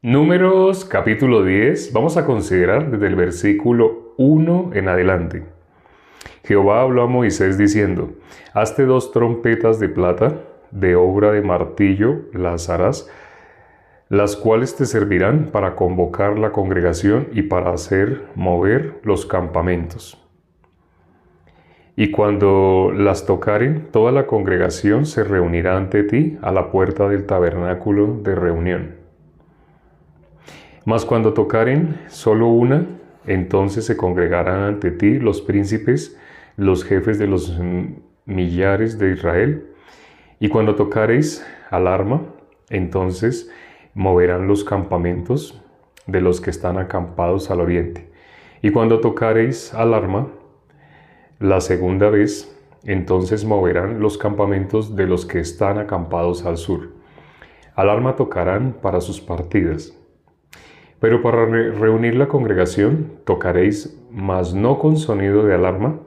Números capítulo 10, vamos a considerar desde el versículo 1 en adelante. Jehová habló a Moisés diciendo: Hazte 2 trompetas de plata, de obra de martillo las harás, las cuales te servirán para convocar la congregación y para hacer mover los campamentos. Y cuando las tocaren, toda la congregación se reunirá ante ti a la puerta del tabernáculo de reunión. Mas cuando tocaren solo una, entonces se congregarán ante ti los príncipes, los jefes de los millares de Israel. Y cuando tocareis alarma, entonces moverán los campamentos de los que están acampados al oriente. Y cuando tocareis alarma la segunda vez, entonces moverán los campamentos de los que están acampados al sur. Alarma tocarán para sus partidas. Pero para reunir la congregación tocaréis, mas no con sonido de alarma.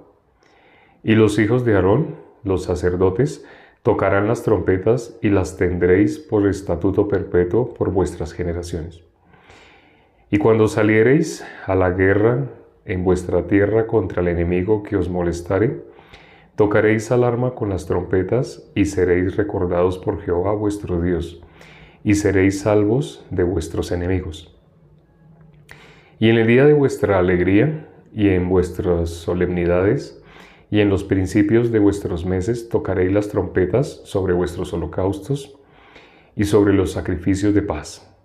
Y los hijos de Aarón, los sacerdotes, tocarán las trompetas y las tendréis por estatuto perpetuo por vuestras generaciones. Y cuando saliereis a la guerra en vuestra tierra contra el enemigo que os molestare, tocaréis alarma con las trompetas y seréis recordados por Jehová vuestro Dios, y seréis salvos de vuestros enemigos. Y en el día de vuestra alegría, y en vuestras solemnidades, y en los principios de vuestros meses, tocaréis las trompetas sobre vuestros holocaustos y sobre los sacrificios de paz.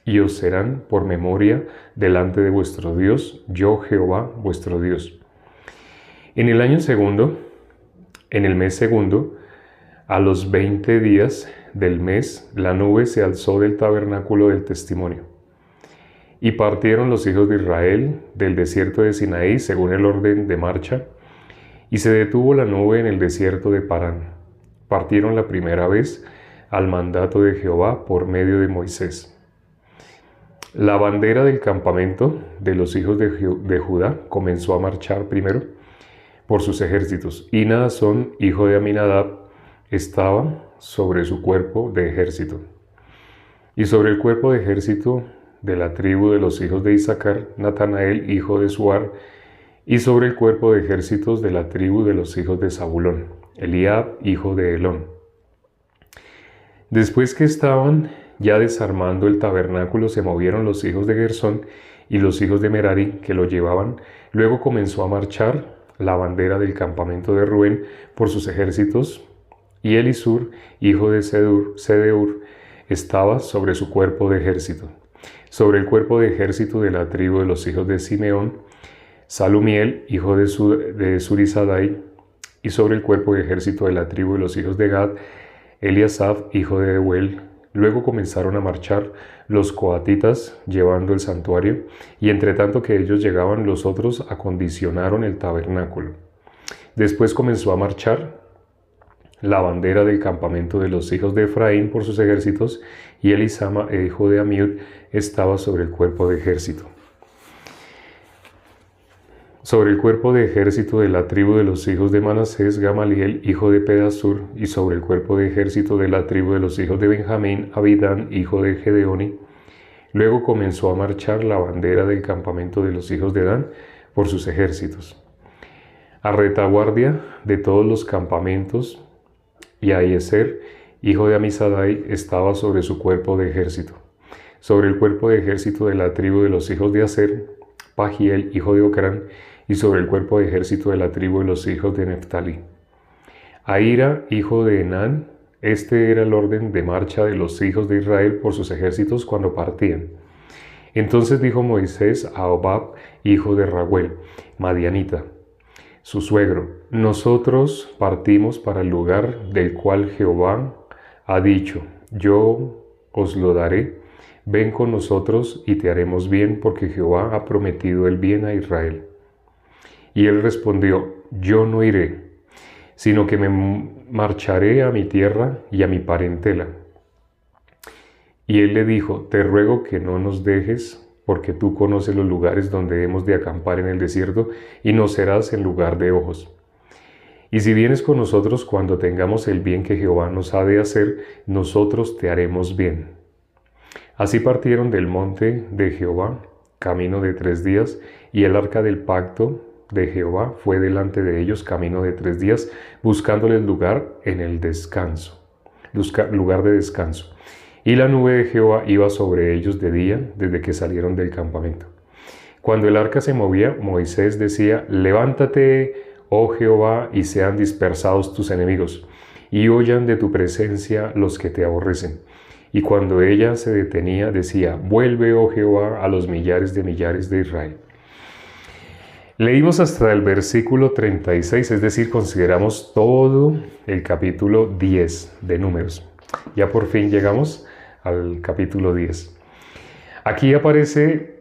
Y os serán por memoria delante de vuestro Dios, yo Jehová vuestro Dios. En el año segundo, en el mes segundo, a los 20 días del mes, la nube se alzó del tabernáculo del testimonio. Y partieron los hijos de Israel del desierto de Sinaí según el orden de marcha, y se detuvo la nube en el desierto de Parán. Partieron la primera vez al mandato de Jehová por medio de Moisés. La bandera del campamento de los hijos de Judá comenzó a marchar primero por sus ejércitos, y Naasón, hijo de Aminadab, estaba sobre su cuerpo de ejército. Y sobre el cuerpo de ejército de la tribu de los hijos de Isaacar, Natanael, hijo de Suar, y sobre el cuerpo de ejércitos de la tribu de los hijos de Zabulón, Eliab, hijo de Helón. Después que estaban ya desarmando el tabernáculo, se movieron los hijos de Gersón y los hijos de Merari, que lo llevaban. Luego comenzó a marchar la bandera del campamento de Rubén por sus ejércitos, y Elisur, hijo de Sedeur, estaba sobre su cuerpo de ejército. Sobre el cuerpo de ejército de la tribu de los hijos de Simeón, Salumiel, hijo de Surizadai, y sobre el cuerpo de ejército de la tribu de los hijos de Gad, Eliasaf, hijo de Deuel. Luego comenzaron a marchar los coatitas llevando el santuario, y entre tanto que ellos llegaban, los otros acondicionaron el tabernáculo. Después comenzó a marchar la bandera del campamento de los hijos de Efraín por sus ejércitos, y Elisama, hijo de Amiud, estaba sobre el cuerpo de ejército. Sobre el cuerpo de ejército de la tribu de los hijos de Manasés, Gamaliel, hijo de Pedasur, y sobre el cuerpo de ejército de la tribu de los hijos de Benjamín, Abidán, hijo de Gedeoni. Luego comenzó a marchar la bandera del campamento de los hijos de Dan por sus ejércitos. A retaguardia de todos los campamentos, y Ahiezer, hijo de Amisadai, estaba sobre su cuerpo de ejército. Sobre el cuerpo de ejército de la tribu de los hijos de Aser, Pagiel, hijo de Ocrán, y sobre el cuerpo de ejército de la tribu de los hijos de Neftalí. Ahira, hijo de Enán, este era el orden de marcha de los hijos de Israel por sus ejércitos cuando partían. Entonces dijo Moisés a Hobab, hijo de Raguel, madianita, su suegro: nosotros partimos para el lugar del cual Jehová ha dicho, yo os lo daré, ven con nosotros y te haremos bien, porque Jehová ha prometido el bien a Israel. Y él respondió: yo no iré, sino que me marcharé a mi tierra y a mi parentela. Y él le dijo: te ruego que no nos dejes, porque tú conoces los lugares donde hemos de acampar en el desierto, y no serás en lugar de ojos. Y si vienes con nosotros cuando tengamos el bien que Jehová nos ha de hacer, nosotros te haremos bien. Así partieron del monte de Jehová, camino de 3 días, y el arca del pacto de Jehová fue delante de ellos camino de 3 días, buscándoles lugar en el descanso, lugar de descanso. Y la nube de Jehová iba sobre ellos de día, desde que salieron del campamento. Cuando el arca se movía, Moisés decía: levántate, oh Jehová, y sean dispersados tus enemigos, y huyan de tu presencia los que te aborrecen. Y cuando ella se detenía, decía: vuelve, oh Jehová, a los millares de Israel. Leímos hasta el versículo 36, es decir, consideramos todo el capítulo 10 de Números. Ya por fin llegamos al capítulo 10. Aquí aparece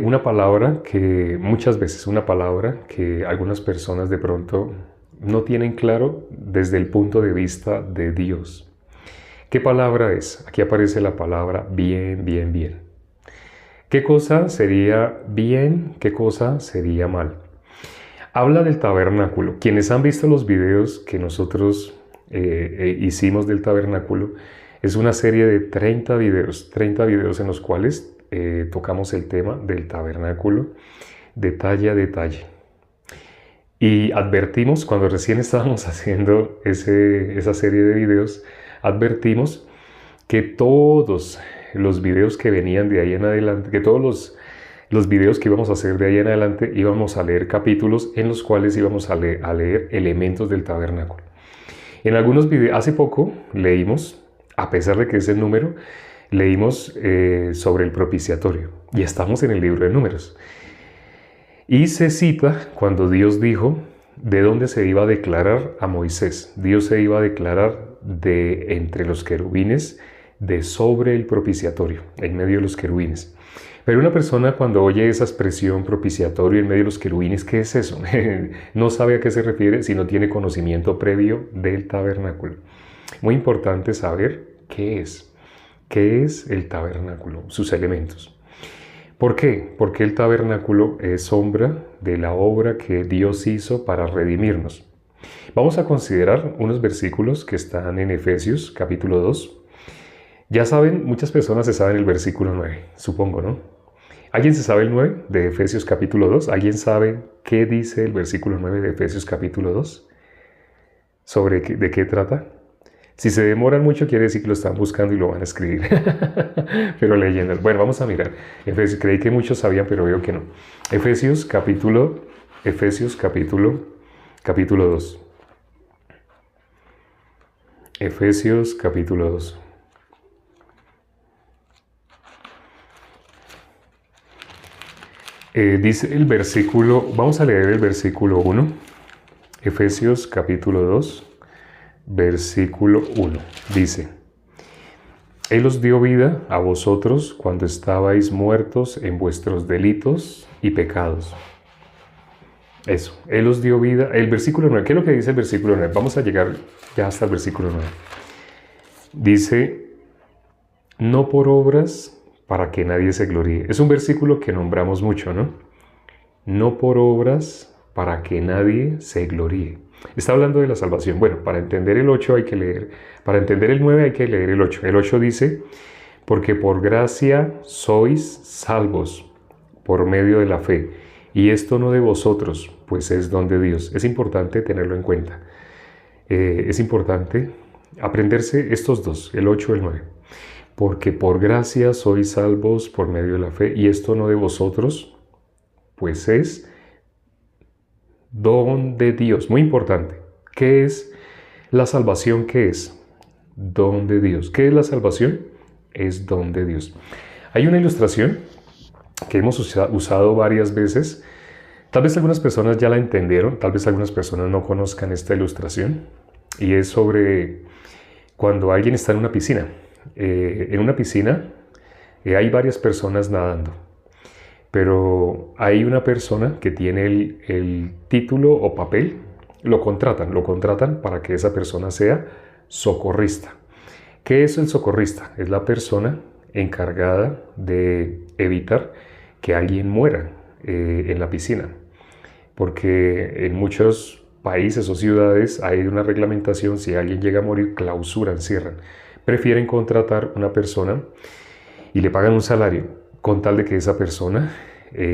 una palabra que muchas veces, una palabra que algunas personas de pronto no tienen claro desde el punto de vista de Dios. ¿Qué palabra es? Aquí aparece la palabra bien, bien, bien. ¿Qué cosa sería bien? ¿Qué cosa sería mal? Habla del tabernáculo. Quienes han visto los videos que nosotros hicimos del tabernáculo, es una serie de 30 videos en los cuales tocamos el tema del tabernáculo detalle a detalle. Y advertimos, cuando recién estábamos haciendo esa serie de videos, advertimos que todos los videos que venían de ahí en adelante, que todos los videos que íbamos a hacer de ahí en adelante, íbamos a leer capítulos en los cuales íbamos a leer elementos del tabernáculo. En algunos videos, hace poco leímos, a pesar de que es el número, leímos sobre el propiciatorio, y estamos en el libro de Números. Y se cita cuando Dios dijo de dónde se iba a declarar a Moisés. Dios se iba a declarar de entre los querubines, de sobre el propiciatorio, en medio de los querubines. Pero una persona cuando oye esa expresión propiciatorio en medio de los querubines, ¿qué es eso? No sabe a qué se refiere si no tiene conocimiento previo del tabernáculo. Muy importante saber qué es el tabernáculo, sus elementos. ¿Por qué? Porque el tabernáculo es sombra de la obra que Dios hizo para redimirnos. Vamos a considerar unos versículos que están en Efesios capítulo 2. Ya saben, muchas personas se saben el versículo 9, supongo, ¿no? ¿Alguien se sabe el 9 de Efesios capítulo 2? ¿Alguien sabe qué dice el versículo 9 de Efesios capítulo 2? ¿De qué trata? Si se demoran mucho, quiere decir que lo están buscando y lo van a escribir. Pero leyendo. Bueno, vamos a mirar. Efesios, creí que muchos sabían, pero veo que no. Efesios capítulo 2. Efesios capítulo 2. Dice el versículo, vamos a leer el versículo 1. Efesios capítulo 2. Versículo 1, dice: Él os dio vida a vosotros cuando estabais muertos en vuestros delitos y pecados. Eso, Él os dio vida. El versículo 9, ¿qué es lo que dice el versículo 9? Vamos a llegar ya hasta el versículo 9. Dice: no por obras para que nadie se gloríe. Es un versículo que nombramos mucho, ¿no? No por obras para que nadie se gloríe. Está hablando de la salvación. Bueno, para entender el 8 hay que leer, para entender el 9 hay que leer el 8. El 8 dice: porque por gracia sois salvos por medio de la fe, y esto no de vosotros, pues es don de Dios. Es importante tenerlo en cuenta. Es importante aprenderse estos dos, el 8 y el 9. Porque por gracia sois salvos por medio de la fe, y esto no de vosotros, pues es don de Dios. Muy importante. ¿Qué es la salvación? ¿Qué es? Don de Dios. ¿Qué es la salvación? Es don de Dios. Hay una ilustración que hemos usado varias veces. Tal vez algunas personas ya la entendieron, tal vez algunas personas no conozcan esta ilustración. Y es sobre cuando alguien está en una piscina. En una piscina hay varias personas nadando. Pero hay una persona que tiene el título o papel, lo contratan para que esa persona sea socorrista. ¿Qué es el socorrista? Es la persona encargada de evitar que alguien muera en la piscina. Porque en muchos países o ciudades hay una reglamentación: si alguien llega a morir, clausuran, cierran. Prefieren contratar una persona y le pagan un salario con tal de que esa persona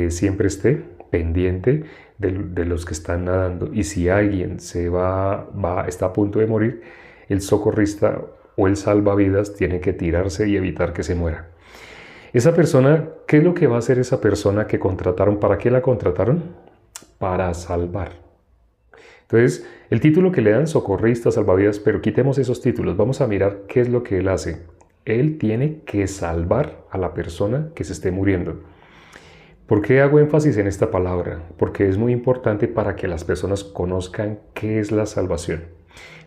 siempre esté pendiente de los que están nadando. Y si alguien está a punto de morir, el socorrista o el salvavidas tiene que tirarse y evitar que se muera. Esa persona, ¿qué es lo que va a hacer esa persona que contrataron? ¿Para qué la contrataron? Para salvar. Entonces, el título que le dan, socorrista, salvavidas, pero quitemos esos títulos. Vamos a mirar qué es lo que él hace. Él tiene que salvar a la persona que se esté muriendo. ¿Por qué hago énfasis en esta palabra? Porque es muy importante para que las personas conozcan qué es la salvación.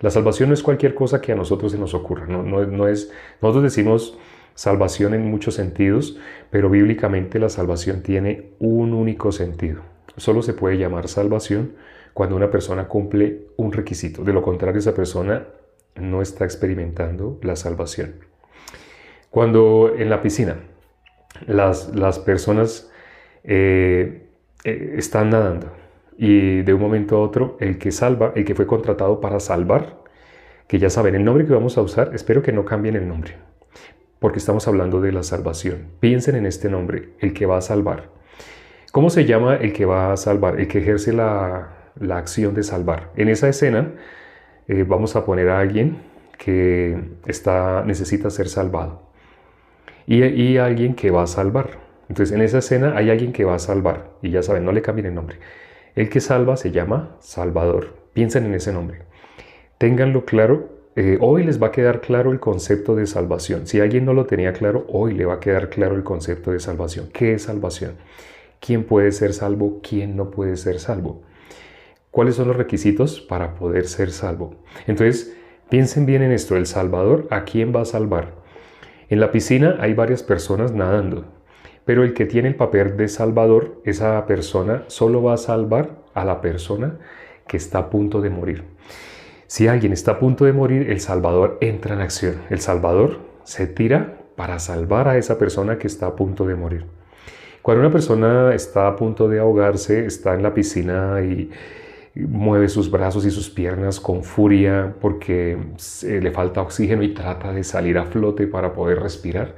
La salvación no es cualquier cosa que a nosotros se nos ocurra. Nosotros decimos salvación en muchos sentidos, pero bíblicamente la salvación tiene un único sentido. Solo se puede llamar salvación cuando una persona cumple un requisito. De lo contrario, esa persona no está experimentando la salvación. Cuando en la piscina las personas están nadando y de un momento a otro el que fue contratado para salvar, que ya saben el nombre que vamos a usar, espero que no cambien el nombre, porque estamos hablando de la salvación. Piensen en este nombre, el que va a salvar. ¿Cómo se llama el que va a salvar? El que ejerce la acción de salvar. En esa escena vamos a poner a alguien que necesita ser salvado y alguien que va a salvar. Entonces en esa escena hay alguien que va a salvar y ya saben, no le cambien el nombre. El que salva se llama Salvador. Piensen en ese nombre. Ténganlo claro. Hoy les va a quedar claro el concepto de salvación. Si alguien no lo tenía claro, hoy le va a quedar claro el concepto de salvación. ¿Qué es salvación? ¿Quién puede ser salvo? ¿Quién no puede ser salvo? ¿Cuáles son los requisitos para poder ser salvo? Entonces, piensen bien en esto. El Salvador, ¿a quién va a salvar? En la piscina hay varias personas nadando, pero el que tiene el papel de Salvador, esa persona solo va a salvar a la persona que está a punto de morir. Si alguien está a punto de morir, el Salvador entra en acción. El Salvador se tira para salvar a esa persona que está a punto de morir. Cuando una persona está a punto de ahogarse, está en la piscina y mueve sus brazos y sus piernas con furia porque le falta oxígeno y trata de salir a flote para poder respirar,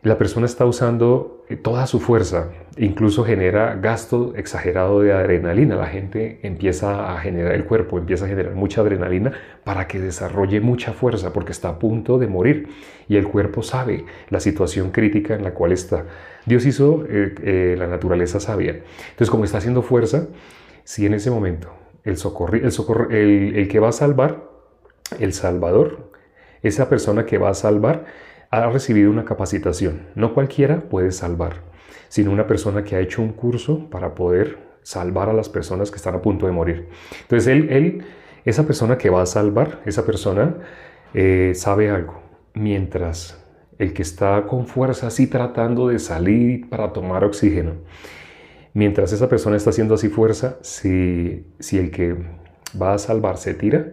la persona está usando toda su fuerza, incluso genera gasto exagerado de adrenalina. La gente el cuerpo empieza a generar mucha adrenalina para que desarrolle mucha fuerza porque está a punto de morir y el cuerpo sabe la situación crítica en la cual está. Dios hizo la naturaleza sabia. Entonces, como está haciendo fuerza, si en ese momento el que va a salvar, el Salvador, esa persona que va a salvar, ha recibido una capacitación. No cualquiera puede salvar, sino una persona que ha hecho un curso para poder salvar a las personas que están a punto de morir. Entonces esa persona que va a salvar, esa persona sabe algo. Mientras el que está con fuerza así tratando de salir para tomar oxígeno, mientras esa persona está haciendo así fuerza, si el que va a salvar se tira,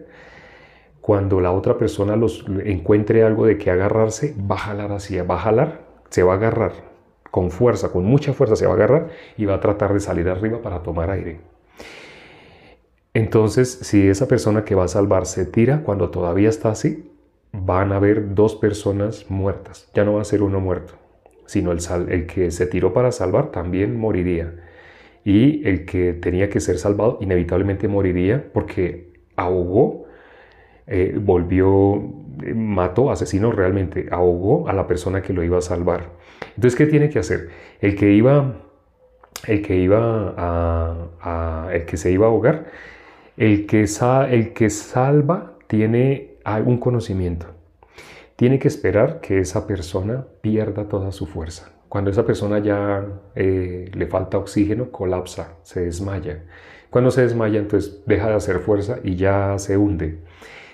cuando la otra persona encuentre algo de que agarrarse, va a jalar se va a agarrar con fuerza, con mucha fuerza se va a agarrar y va a tratar de salir arriba para tomar aire. Entonces, si esa persona que va a salvar se tira, cuando todavía está así, van a haber dos personas muertas. Ya no va a ser uno muerto, sino el que se tiró para salvar también moriría. Y el que tenía que ser salvado inevitablemente moriría porque ahogó, asesinó realmente, ahogó a la persona que lo iba a salvar. Entonces, ¿qué tiene que hacer? El que se iba a ahogar, el que salva tiene algún conocimiento. Tiene que esperar que esa persona pierda toda su fuerza. Cuando esa persona ya le falta oxígeno, colapsa, se desmaya. Cuando se desmaya, entonces deja de hacer fuerza y ya se hunde.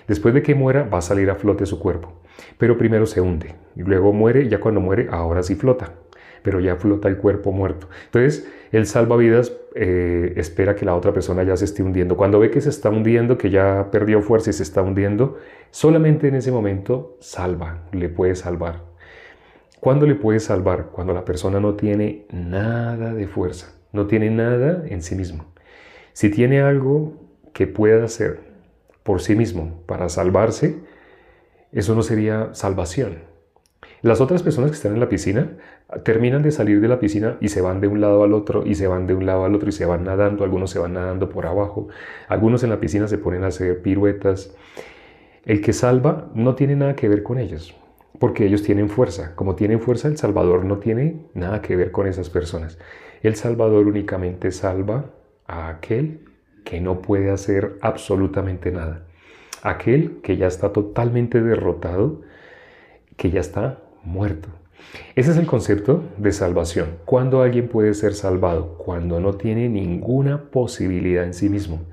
Después de que muera, va a salir a flote su cuerpo. Pero primero se hunde. Y luego muere, y ya cuando muere, ahora sí flota. Pero ya flota el cuerpo muerto. Entonces, el salvavidas espera que la otra persona ya se esté hundiendo. Cuando ve que se está hundiendo, que ya perdió fuerza y se está hundiendo, solamente en ese momento le puede salvar. ¿Cuándo le puede salvar? Cuando la persona no tiene nada de fuerza, no tiene nada en sí mismo. Si tiene algo que pueda hacer por sí mismo para salvarse, eso no sería salvación. Las otras personas que están en la piscina terminan de salir de la piscina y se van de un lado al otro y se van de un lado al otro y se van nadando, algunos se van nadando por abajo, algunos en la piscina se ponen a hacer piruetas. El que salva no tiene nada que ver con ellos, porque ellos tienen fuerza. Como tienen fuerza, el Salvador no tiene nada que ver con esas personas. El Salvador únicamente salva a aquel que no puede hacer absolutamente nada. Aquel que ya está totalmente derrotado, que ya está muerto. Ese es el concepto de salvación. ¿Cuándo alguien puede ser salvado? Cuando no tiene ninguna posibilidad en sí mismo.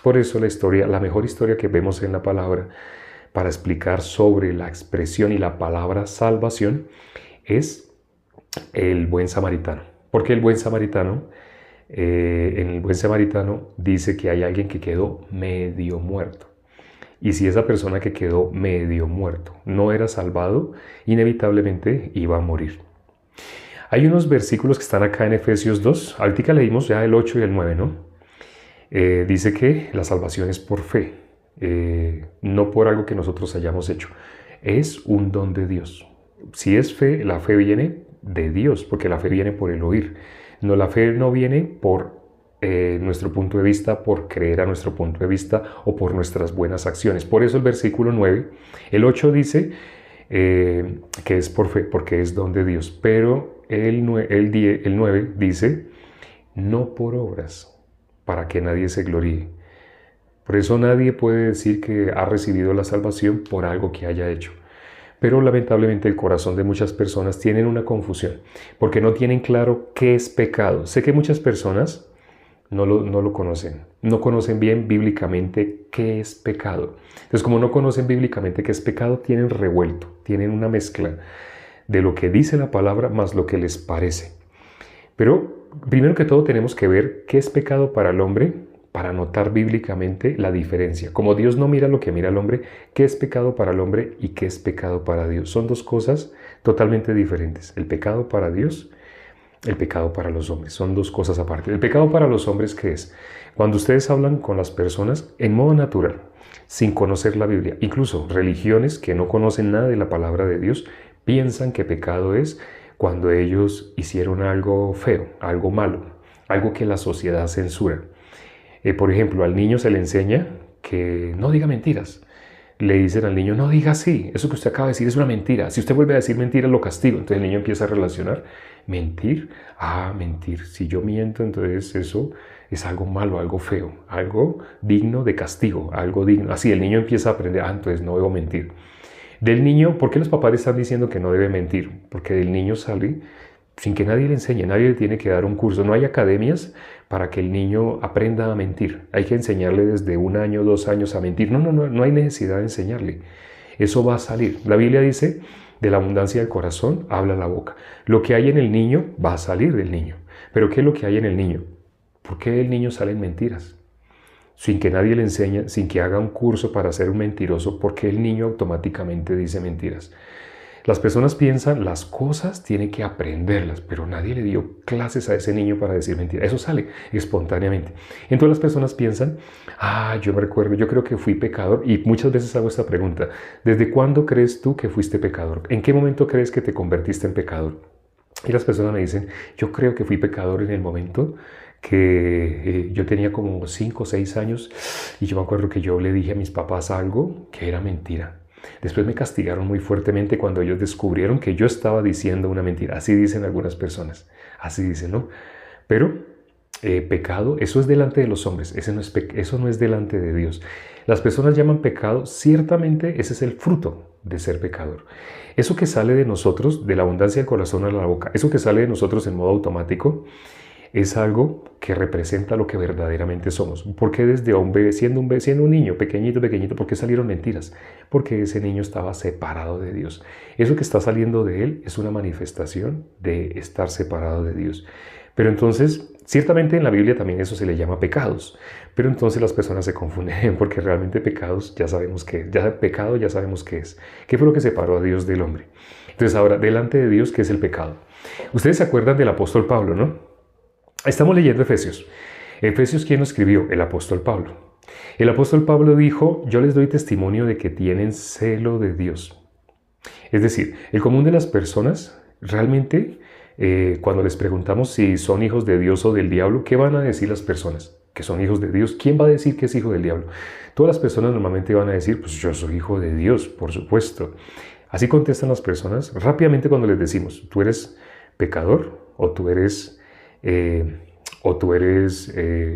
Por eso la mejor historia que vemos en la palabra para explicar sobre la expresión y la palabra salvación es el buen samaritano. Porque el buen samaritano, en el buen samaritano dice que hay alguien que quedó medio muerto. Y si esa persona que quedó medio muerto no era salvado, inevitablemente iba a morir. Hay unos versículos que están acá en Efesios 2. Ahorita leímos ya el 8 y el 9, ¿no? Dice que la salvación es por fe, no por algo que nosotros hayamos hecho. Es un don de Dios. Si es fe, la fe viene de Dios, porque la fe viene por el oír. No, la fe no viene por nuestro punto de vista, por creer a nuestro punto de vista o por nuestras buenas acciones. Por eso el versículo 9, el 8 dice que es por fe, porque es don de Dios. Pero el 9 dice, no por obras, para que nadie se gloríe. Por eso nadie puede decir que ha recibido la salvación por algo que haya hecho. Pero lamentablemente el corazón de muchas personas tienen una confusión, porque no tienen claro qué es pecado. Sé que muchas personas no lo conocen, no conocen bien bíblicamente qué es pecado. Entonces, como no conocen bíblicamente qué es pecado, tienen revuelto, tienen una mezcla de lo que dice la palabra más lo que les parece. Pero primero que todo tenemos que ver qué es pecado para el hombre para notar bíblicamente la diferencia. Como Dios no mira lo que mira el hombre, qué es pecado para el hombre y qué es pecado para Dios. Son dos cosas totalmente diferentes. El pecado para Dios, el pecado para los hombres. Son dos cosas aparte. El pecado para los hombres, ¿qué es? Cuando ustedes hablan con las personas en modo natural, sin conocer la Biblia, incluso religiones que no conocen nada de la palabra de Dios, piensan que pecado es cuando ellos hicieron algo feo, algo malo, algo que la sociedad censura. Por ejemplo, al niño se le enseña que no diga mentiras. Le dicen al niño, no diga así, eso que usted acaba de decir es una mentira. Si usted vuelve a decir mentira, lo castigo. Entonces el niño empieza a relacionar, mentir, mentir. Si yo miento, entonces eso es algo malo, algo feo, algo digno de castigo, algo digno. Así el niño empieza a aprender, entonces no debo mentir. Del niño, ¿por qué los papás le están diciendo que no debe mentir? Porque del niño sale sin que nadie le enseñe, nadie le tiene que dar un curso. No hay academias para que el niño aprenda a mentir. Hay que enseñarle desde 1 año, 2 años a mentir. No hay necesidad de enseñarle. Eso va a salir. La Biblia dice, de la abundancia del corazón habla la boca. Lo que hay en el niño va a salir del niño. ¿Pero qué es lo que hay en el niño? ¿Por qué del niño salen mentiras? Sin que nadie le enseñe, sin que haga un curso para ser un mentiroso, ¿por qué el niño automáticamente dice mentiras? Las personas piensan, las cosas tiene que aprenderlas, pero nadie le dio clases a ese niño para decir mentiras. Eso sale espontáneamente. Entonces las personas piensan, yo me recuerdo, yo creo que fui pecador, y muchas veces hago esta pregunta, ¿desde cuándo crees tú que fuiste pecador? ¿En qué momento crees que te convertiste en pecador? Y las personas me dicen, yo creo que fui pecador en el momento que yo tenía como 5 o 6 años, y yo me acuerdo que yo le dije a mis papás algo que era mentira. Después me castigaron muy fuertemente cuando ellos descubrieron que yo estaba diciendo una mentira. Así dicen algunas personas. Así dicen, ¿no? Pero pecado, eso es delante de los hombres. Eso no es delante de Dios. Las personas llaman pecado, ciertamente ese es el fruto de ser pecador. Eso que sale de nosotros, de la abundancia del corazón a la boca, eso que sale de nosotros en modo automático, es algo que representa lo que verdaderamente somos. ¿Por qué desde un bebé, siendo un niño pequeñito, por qué salieron mentiras? Porque ese niño estaba separado de Dios. Eso que está saliendo de él es una manifestación de estar separado de Dios. Pero entonces, ciertamente en la Biblia también eso se le llama pecados. Pero entonces las personas se confunden porque realmente pecados ya sabemos qué es. Pecado ya sabemos qué es. ¿Qué fue lo que separó a Dios del hombre? Entonces ahora, delante de Dios, ¿qué es el pecado? Ustedes se acuerdan del apóstol Pablo, ¿no? Estamos leyendo Efesios. Efesios, ¿quién lo escribió? El apóstol Pablo. El apóstol Pablo dijo, yo les doy testimonio de que tienen celo de Dios. Es decir, el común de las personas realmente, cuando les preguntamos si son hijos de Dios o del diablo, ¿qué van a decir las personas? Que son hijos de Dios. ¿Quién va a decir que es hijo del diablo? Todas las personas normalmente van a decir, pues yo soy hijo de Dios, por supuesto. Así contestan las personas rápidamente cuando les decimos, tú eres pecador o tú eres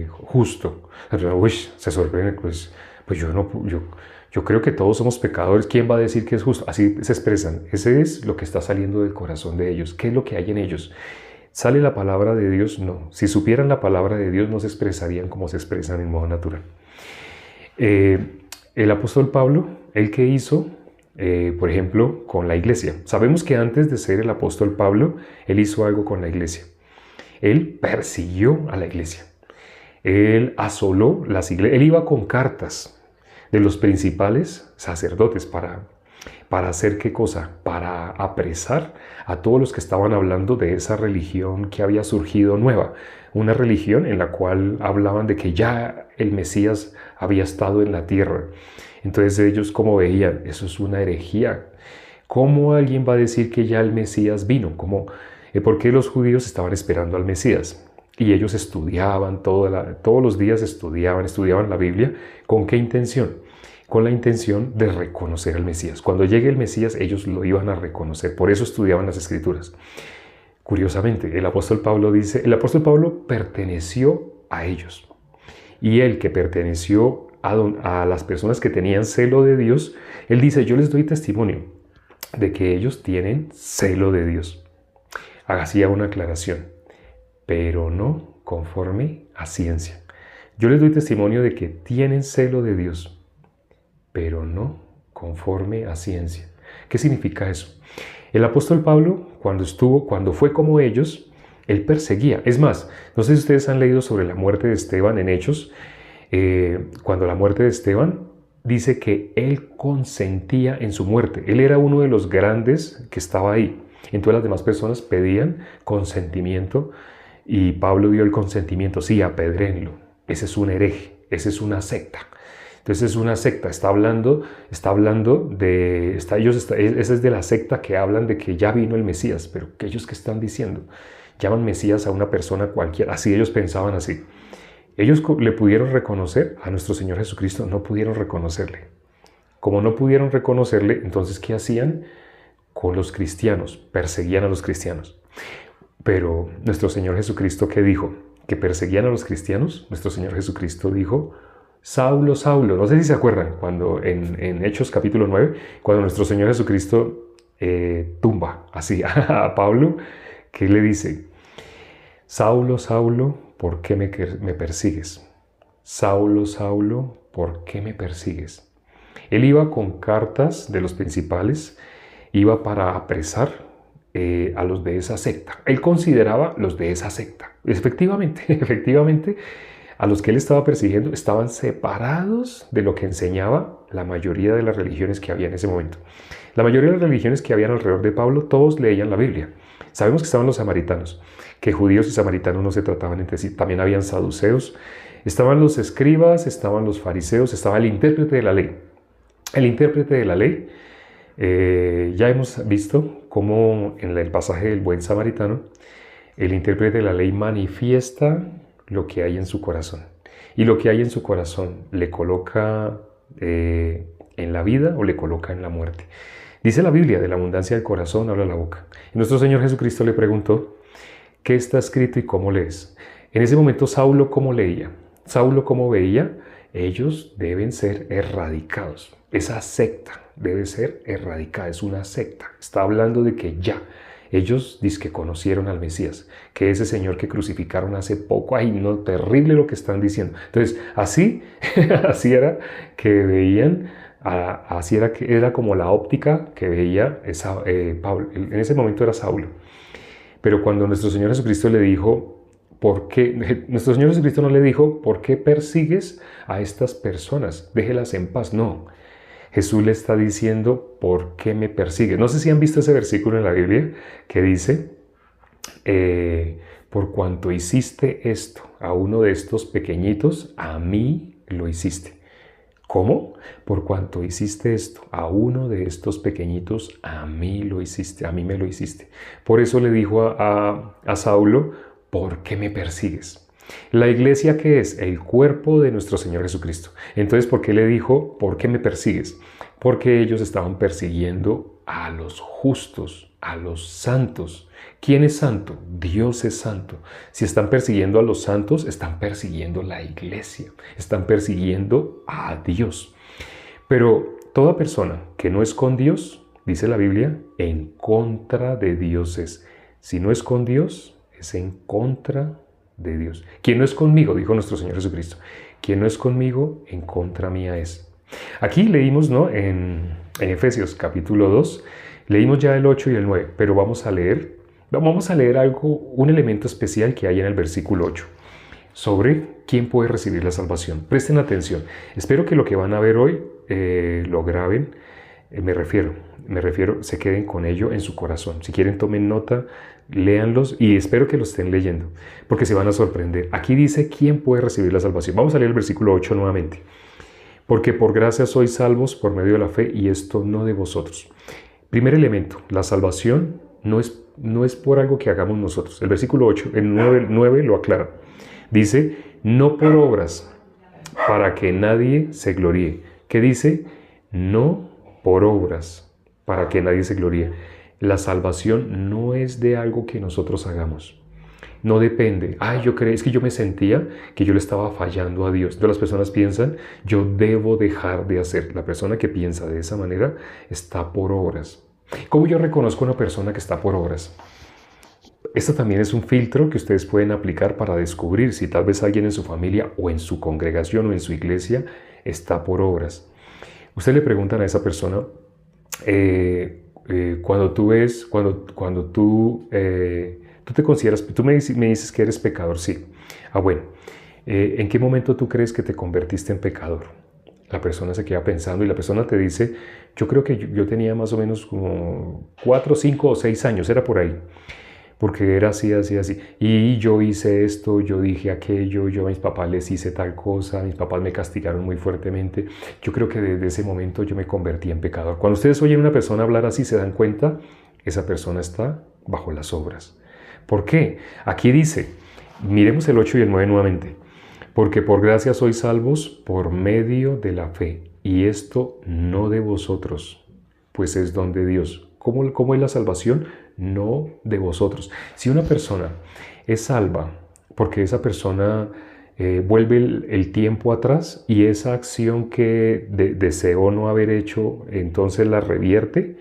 justo. Uy, se sorprende, pues yo creo que todos somos pecadores. ¿Quién va a decir que es justo? Así se expresan. Ese es lo que está saliendo del corazón de ellos. ¿Qué es lo que hay en ellos? ¿Sale la palabra de Dios? No. Si supieran la palabra de Dios, no se expresarían como se expresan en modo natural. El apóstol Pablo, ¿él qué hizo? Por ejemplo, con la iglesia. Sabemos que antes de ser el apóstol Pablo, él hizo algo con la iglesia. Él persiguió a la iglesia. Él asoló las iglesias. Él iba con cartas de los principales sacerdotes para hacer qué cosa, para apresar a todos los que estaban hablando de esa religión que había surgido nueva, una religión en la cual hablaban de que ya el Mesías había estado en la tierra. Entonces ellos, como veían, eso es una herejía. ¿Cómo alguien va a decir que ya el Mesías vino? ¿Por qué los judíos estaban esperando al Mesías? Y ellos estudiaban, todos los días estudiaban la Biblia. ¿Con qué intención? Con la intención de reconocer al Mesías. Cuando llegue el Mesías, ellos lo iban a reconocer. Por eso estudiaban las Escrituras. Curiosamente, el apóstol Pablo dice, el apóstol Pablo perteneció a ellos. Y él que perteneció a las personas que tenían celo de Dios, él dice, yo les doy testimonio de que ellos tienen celo de Dios. Hacía una aclaración, pero no conforme a ciencia. Yo les doy testimonio de que tienen celo de Dios, pero no conforme a ciencia. ¿Qué significa eso? El apóstol Pablo, cuando fue como ellos, él perseguía. Es más, no sé si ustedes han leído sobre la muerte de Esteban en Hechos. Cuando la muerte de Esteban, dice que él consentía en su muerte. Él era uno de los grandes que estaba ahí. Entonces las demás personas pedían consentimiento y Pablo dio el consentimiento. Sí, apedréenlo. Ese es un hereje, esa es una secta. Entonces es una secta, esa es de la secta que hablan de que ya vino el Mesías, pero ellos que están diciendo, llaman Mesías a una persona cualquiera, así ellos pensaban así. Ellos le pudieron reconocer a nuestro Señor Jesucristo, no pudieron reconocerle. Como no pudieron reconocerle, entonces ¿qué hacían con los cristianos? Perseguían a los cristianos. Pero nuestro Señor Jesucristo, ¿qué dijo? Que perseguían a los cristianos. Nuestro Señor Jesucristo dijo, Saulo, Saulo. No sé si se acuerdan, cuando en Hechos capítulo 9, cuando nuestro Señor Jesucristo tumba así a Pablo, ¿qué le dice? Saulo, Saulo, ¿por qué me persigues? Saulo, Saulo, ¿por qué me persigues? Él iba con cartas de los principales, iba para apresar a los de esa secta. Él consideraba los de esa secta. Efectivamente, a los que él estaba persiguiendo estaban separados de lo que enseñaba la mayoría de las religiones que había en ese momento. La mayoría de las religiones que habían alrededor de Pablo, todos leían la Biblia. Sabemos que estaban los samaritanos, que judíos y samaritanos no se trataban entre sí. También habían saduceos, estaban los escribas, estaban los fariseos, estaba el intérprete de la ley. El intérprete de la ley, ya hemos visto cómo en el pasaje del buen samaritano, el intérprete de la ley manifiesta lo que hay en su corazón. Y lo que hay en su corazón le coloca en la vida o le coloca en la muerte. Dice la Biblia, de la abundancia del corazón habla la boca. Y nuestro Señor Jesucristo le preguntó, ¿qué está escrito y cómo lees? En ese momento, Saulo, ¿cómo leía? Saulo, ¿cómo veía? Ellos deben ser erradicados. Esa secta debe ser erradicada, es una secta. Está hablando de que ya, ellos dizque conocieron al Mesías, que ese Señor que crucificaron hace poco. Ay, no, terrible lo que están diciendo. Entonces, así era que veían, era como la óptica que veía Pablo. En ese momento era Saulo. Pero cuando nuestro Señor Jesucristo le dijo, nuestro Señor Jesucristo no le dijo, ¿por qué persigues a estas personas? Déjelas en paz. No. Jesús le está diciendo, ¿por qué me persigues? No sé si han visto ese versículo en la Biblia que dice, por cuanto hiciste esto a uno de estos pequeñitos, a mí lo hiciste. ¿Cómo? Por cuanto hiciste esto a uno de estos pequeñitos, a mí lo hiciste, a mí me lo hiciste. Por eso le dijo a Saulo, ¿por qué me persigues? La iglesia, ¿qué es? El cuerpo de nuestro Señor Jesucristo. Entonces, ¿por qué le dijo, ¿por qué me persigues? Porque ellos estaban persiguiendo a los justos, a los santos. ¿Quién es santo? Dios es santo. Si están persiguiendo a los santos, están persiguiendo la iglesia, están persiguiendo a Dios. Pero toda persona que no es con Dios, dice la Biblia, en contra de Dios es. Si no es con Dios, es en contra de Dios. Quien no es conmigo, dijo nuestro Señor Jesucristo, quien no es conmigo, en contra mía es. Aquí leímos, ¿no? En Efesios capítulo 2, leímos ya el 8 y el 9, pero vamos a leer algo, un elemento especial que hay en el versículo 8, sobre quién puede recibir la salvación. Presten atención. Espero que lo que van a ver hoy lo graben. Me refiero, se queden con ello en su corazón. Si quieren, tomen nota, léanlos y espero que lo estén leyendo, porque se van a sorprender. Aquí dice quién puede recibir la salvación. Vamos a leer el versículo 8 nuevamente. Porque por gracia sois salvos por medio de la fe, y esto no de vosotros. Primer elemento, la salvación no es por algo que hagamos nosotros. El versículo 8, el 9 lo aclara. Dice, no por obras, para que nadie se gloríe. ¿Qué dice? No por obras, para que nadie se gloríe. La salvación no es de algo que nosotros hagamos. No depende. Es que yo me sentía que yo le estaba fallando a Dios. Entonces las personas piensan, yo debo dejar de hacer. La persona que piensa de esa manera está por obras. ¿Cómo yo reconozco a una persona que está por obras? Esto también es un filtro que ustedes pueden aplicar para descubrir si tal vez alguien en su familia o en su congregación o en su iglesia está por obras. Ustedes le preguntan a esa persona, cuando tú te consideras, tú me dices que eres pecador, sí. Bueno, ¿en qué momento tú crees que te convertiste en pecador? La persona se queda pensando y la persona te dice, yo creo que yo tenía más o menos como 4, 5 o 6 años, era por ahí. Porque era así. Y yo hice esto, yo dije aquello, yo a mis papás les hice tal cosa, mis papás me castigaron muy fuertemente. Yo creo que desde ese momento yo me convertí en pecador. Cuando ustedes oyen a una persona hablar así, se dan cuenta, esa persona está bajo las obras. ¿Por qué? Aquí dice, miremos el 8 y el 9 nuevamente. Porque por gracia sois salvos por medio de la fe. Y esto no de vosotros, pues es don de Dios. ¿Cómo es la salvación? No de vosotros. Si una persona es salva porque esa persona vuelve el tiempo atrás y esa acción que deseó no haber hecho, entonces la revierte,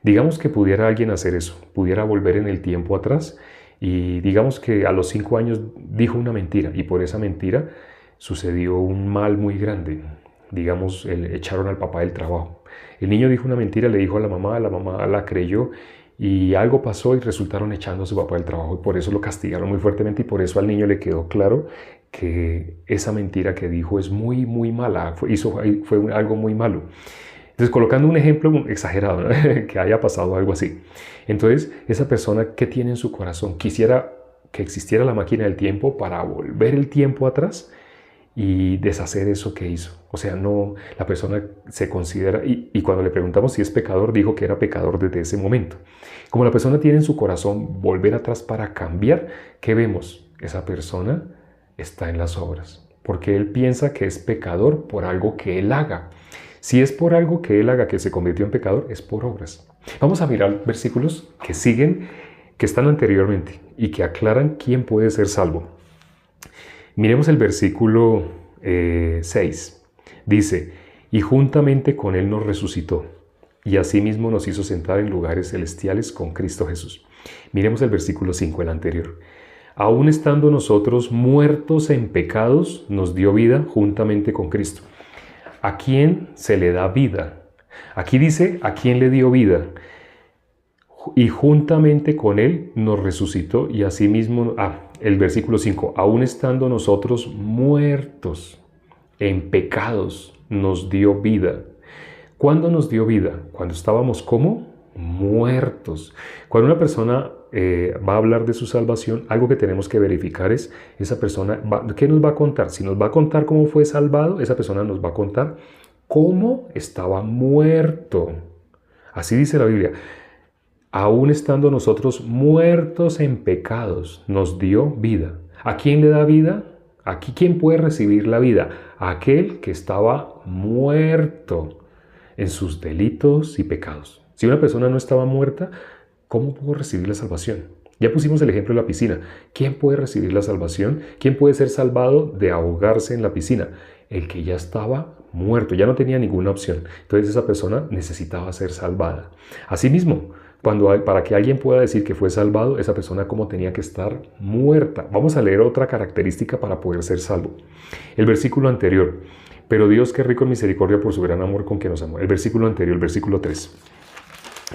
digamos que pudiera alguien hacer eso, pudiera volver en el tiempo atrás y digamos que a los 5 años dijo una mentira y por esa mentira sucedió un mal muy grande. Digamos, echaron al papá del trabajo. El niño dijo una mentira, le dijo a la mamá la creyó y algo pasó y resultaron echando a su papá del trabajo y por eso lo castigaron muy fuertemente y por eso al niño le quedó claro que esa mentira que dijo es muy, muy mala, fue algo muy malo. Entonces, colocando un ejemplo exagerado, ¿no? Que haya pasado algo así. Entonces, esa persona, ¿qué tiene en su corazón? Quisiera que existiera la máquina del tiempo para volver el tiempo atrás y deshacer eso que hizo. O sea, no, la persona se considera, y cuando le preguntamos si es pecador, dijo que era pecador desde ese momento. Como la persona tiene en su corazón volver atrás para cambiar, ¿qué vemos? Esa persona está en las obras, porque él piensa que es pecador por algo que él haga. Si es por algo que él haga que se convirtió en pecador, es por obras. Vamos a mirar versículos que siguen, que están anteriormente y que aclaran quién puede ser salvo. Miremos el versículo 6. Dice, y juntamente con él nos resucitó, y asimismo nos hizo sentar en lugares celestiales con Cristo Jesús. Miremos el versículo 5, el anterior. Aún estando nosotros muertos en pecados, nos dio vida juntamente con Cristo. ¿A quién se le da vida? Aquí dice, ¿a quién le dio vida? Y juntamente con él nos resucitó y asimismo, el versículo 5, aún estando nosotros muertos en pecados, nos dio vida. ¿Cuándo nos dio vida? Cuando estábamos ¿cómo? Muertos. Cuando una persona va a hablar de su salvación, algo que tenemos que verificar es, esa persona, ¿qué nos va a contar? Si nos va a contar cómo fue salvado, esa persona nos va a contar como estaba muerto. Así dice la Biblia. Aún estando nosotros muertos en pecados, nos dio vida. ¿A quién le da vida? Aquí, ¿quién puede recibir la vida? Aquel que estaba muerto en sus delitos y pecados. Si una persona no estaba muerta, ¿cómo pudo recibir la salvación? Ya pusimos el ejemplo de la piscina. ¿Quién puede recibir la salvación? ¿Quién puede ser salvado de ahogarse en la piscina? El que ya estaba muerto, ya no tenía ninguna opción. Entonces esa persona necesitaba ser salvada. Asimismo, para que alguien pueda decir que fue salvado, esa persona como tenía que estar muerta. Vamos a leer otra característica para poder ser salvo. El versículo anterior. Pero Dios, que es rico en misericordia por su gran amor con que nos amó. El versículo anterior, el versículo 3.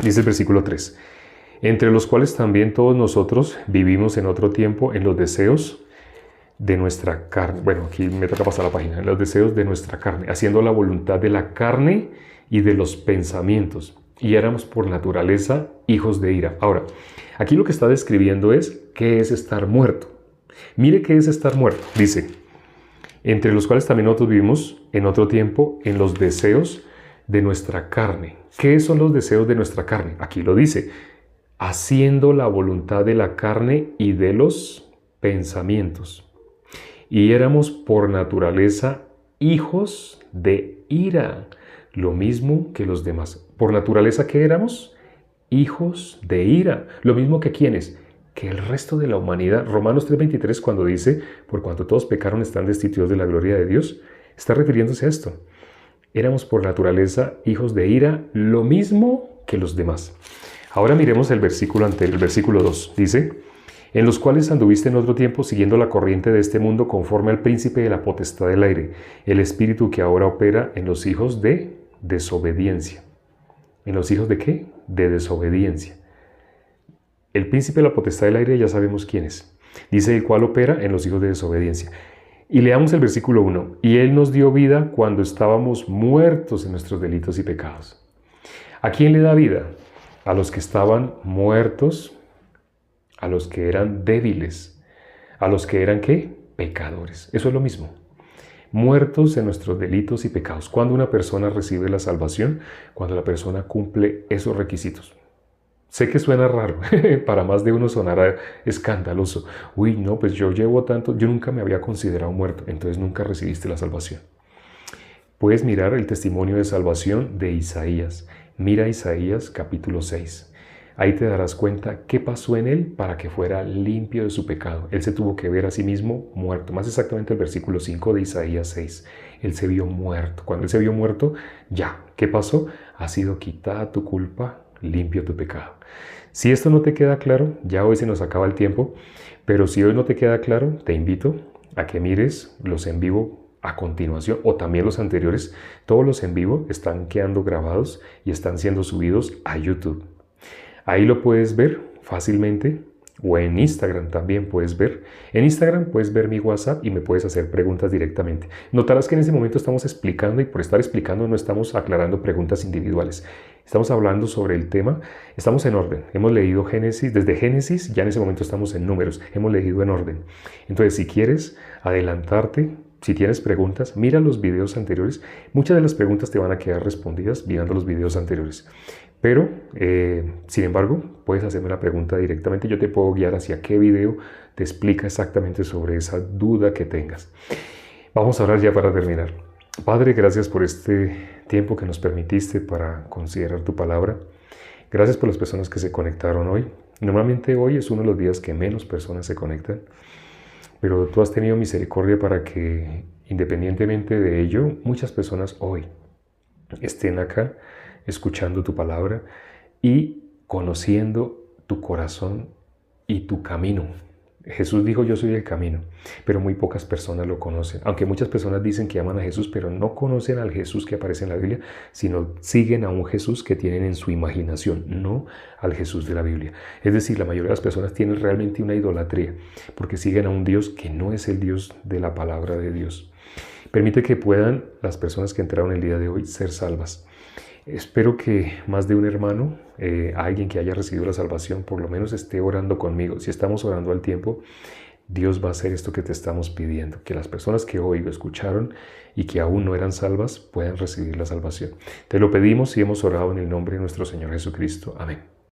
Dice el versículo 3. Entre los cuales también todos nosotros vivimos en otro tiempo en los deseos de nuestra carne. Bueno, aquí me toca pasar la página. En los deseos de nuestra carne, haciendo la voluntad de la carne y de los pensamientos. Y éramos por naturaleza hijos de ira. Ahora, aquí lo que está describiendo es qué es estar muerto. Mire qué es estar muerto. Dice, entre los cuales también nosotros vivimos en otro tiempo en los deseos de nuestra carne. ¿Qué son los deseos de nuestra carne? Aquí lo dice, haciendo la voluntad de la carne y de los pensamientos. Y éramos por naturaleza hijos de ira, lo mismo que los demás. ¿Por naturaleza qué éramos? Hijos de ira, lo mismo que quienes, que el resto de la humanidad. Romanos 3:23 cuando dice, por cuanto todos pecaron están destituidos de la gloria de Dios, está refiriéndose a esto. Éramos por naturaleza hijos de ira, lo mismo que los demás. Ahora miremos el versículo anterior, el versículo 2. Dice, en los cuales anduviste en otro tiempo siguiendo la corriente de este mundo conforme al príncipe de la potestad del aire, el espíritu que ahora opera en los hijos de desobediencia. ¿En los hijos de qué? De desobediencia. El príncipe de la potestad del aire ya sabemos quién es. Dice el cual opera en los hijos de desobediencia. Y leamos el versículo 1. Y Él nos dio vida cuando estábamos muertos en nuestros delitos y pecados. ¿A quién le da vida? A los que estaban muertos, a los que eran débiles, a los que eran ¿qué? Pecadores. Eso es lo mismo. Muertos en nuestros delitos y pecados. ¿Cuándo una persona recibe la salvación? Cuando la persona cumple esos requisitos. Sé que suena raro, para más de uno sonará escandaloso. Uy, no, pues yo llevo tanto, yo nunca me había considerado muerto, entonces nunca recibiste la salvación. Puedes mirar el testimonio de salvación de Isaías. Mira Isaías capítulo 6. Ahí te darás cuenta qué pasó en él para que fuera limpio de su pecado. Él se tuvo que ver a sí mismo muerto. Más exactamente el versículo 5 de Isaías 6. Él se vio muerto. Cuando él se vio muerto, ya, ¿qué pasó? Ha sido quitada tu culpa, limpio tu pecado. Si esto no te queda claro, ya hoy se nos acaba el tiempo, pero si hoy no te queda claro, te invito a que mires los en vivo a continuación o también los anteriores. Todos los en vivo están quedando grabados y están siendo subidos a YouTube. Ahí lo puedes ver fácilmente o en Instagram también puedes ver. En Instagram puedes ver mi WhatsApp y me puedes hacer preguntas directamente. Notarás que en ese momento estamos explicando y por estar explicando no estamos aclarando preguntas individuales. Estamos hablando sobre el tema, estamos en orden. Hemos leído Génesis, desde Génesis ya en ese momento estamos en números, hemos leído en orden. Entonces si quieres adelantarte, si tienes preguntas, mira los videos anteriores. Muchas de las preguntas te van a quedar respondidas mirando los videos anteriores. Pero, sin embargo, puedes hacerme la pregunta directamente. Yo te puedo guiar hacia qué video te explica exactamente sobre esa duda que tengas. Vamos a hablar ya para terminar. Padre, gracias por este tiempo que nos permitiste para considerar tu palabra. Gracias por las personas que se conectaron hoy. Normalmente hoy es uno de los días que menos personas se conectan. Pero tú has tenido misericordia para que, independientemente de ello, muchas personas hoy estén acá escuchando tu palabra y conociendo tu corazón y tu camino. Jesús dijo, yo soy el camino, pero muy pocas personas lo conocen. Aunque muchas personas dicen que aman a Jesús, pero no conocen al Jesús que aparece en la Biblia, sino siguen a un Jesús que tienen en su imaginación, no al Jesús de la Biblia. Es decir, la mayoría de las personas tienen realmente una idolatría, porque siguen a un Dios que no es el Dios de la palabra de Dios. Permite que puedan las personas que entraron el día de hoy ser salvas. Espero que más de un hermano, alguien que haya recibido la salvación, por lo menos esté orando conmigo. Si estamos orando al tiempo, Dios va a hacer esto que te estamos pidiendo, que las personas que hoy lo escucharon y que aún no eran salvas puedan recibir la salvación. Te lo pedimos y hemos orado en el nombre de nuestro Señor Jesucristo. Amén.